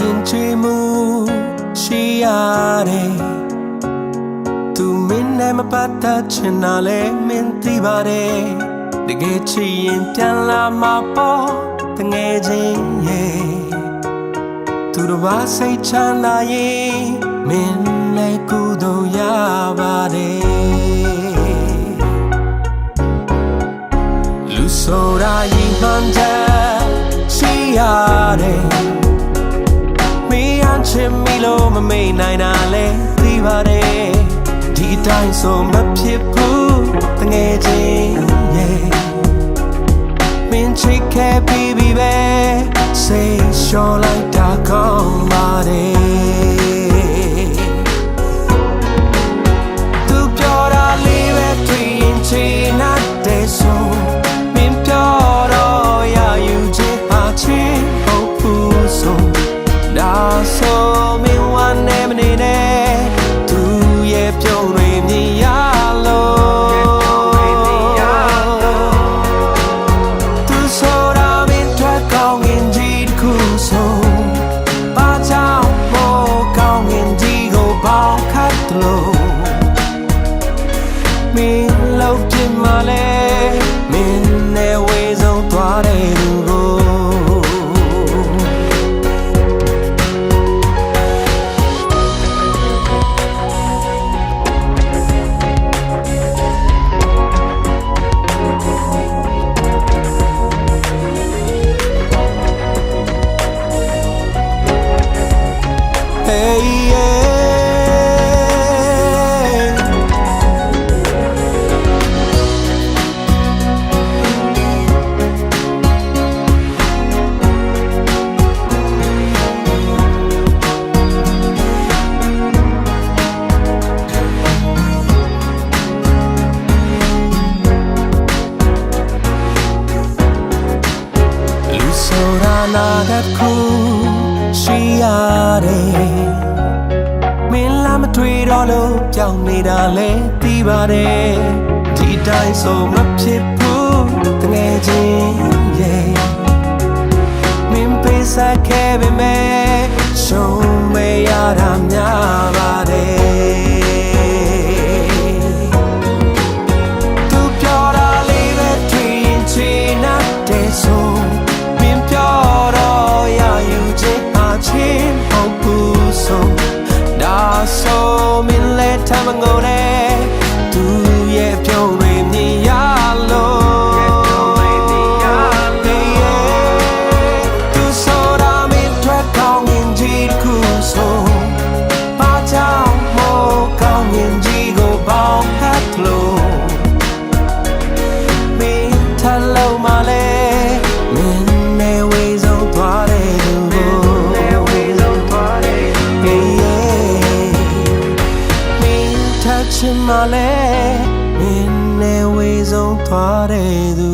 ရင်ချွေမှုရှိရတယ်သူမင်းနဲ့မပတ်သက်ချင်တာလဲမင်းသိပါတယ်တကယ်ချစ်ရင်ပြန်လာမှာပေါ့တငယ်ချင်းရဲ့သူတို့ဘာစိတ်ချမ်းသာရင်မင်းလည်းကုသိုလ်ရပါတယ်လူဆိုတာရင်မှန်တယ်ရှိရတယ်မင်းအချစ်မီလို့မမေ့နိုင်တာလဲသိပါတယ်ဒီအတိုင်းဆိုမဖြစ်ဘူးတငယ်ချင်းရဲ့မင်းချစ်ခဲ့ပြီးပဲစိတ်လျှော်လိုက်တာကောင်းပါတယ်သူပြောတာလေးပဲတွေ့ရင်ချင်တဲ့ဆိုမင်းပြောတော့ရယူချင်ပါချင်ဟုတ်ဘူးဆိုဒါဆိုမင်းဝမ်းနေမနေနဲ့သူရဲ့ပြုံးတွေမြင်ရလို့သူဆိုတာမင်းထွက်ကောင်းရင်ကြီးတစ်ခုဆိုဘာကြောင့်မို့ကောင်းရင်ကြီးကိုပေါင်းခတ်လို့မင်းလောက်ပြစ်မှလဲမင်းနဲ့ဝေးဆုံးသွားတဲ့သူကိုနာကခုရှိရတယ်မင်းလာမတွေ့တော့လို့ကြောက်နေတာလဲသိပါတယ်ဒီတိုင်းဆိုမဖြစ်ဘူးတငယ်ချင်းရဲ့မင်းပေးစားခဲ့ပေမဲ့ရှုံးမရတာများပါတယ်သူပြောတာလေးပဲတွေ့ရင်ချင်တဲ့ဆိုဆိုမင်းလက်ထမငိုနဲ့သူရဲ့ပြုံးတွေမြင်ရလို့သူဆိုတာမင်းထွက်ကောင်းရင်ကြီးတစ်ခုဆိုဘာကြောင့်မို့ကောင်းရင်ကြီးကိုပေါင်းဟတ်လို့မင်းထလုံးမလဲမင်းနဲ့ဝေးဆုံးသွားတဲ့သူချင်မလဲမင်းနဲ့ဝေးဆုံးသွားတဲ့သူ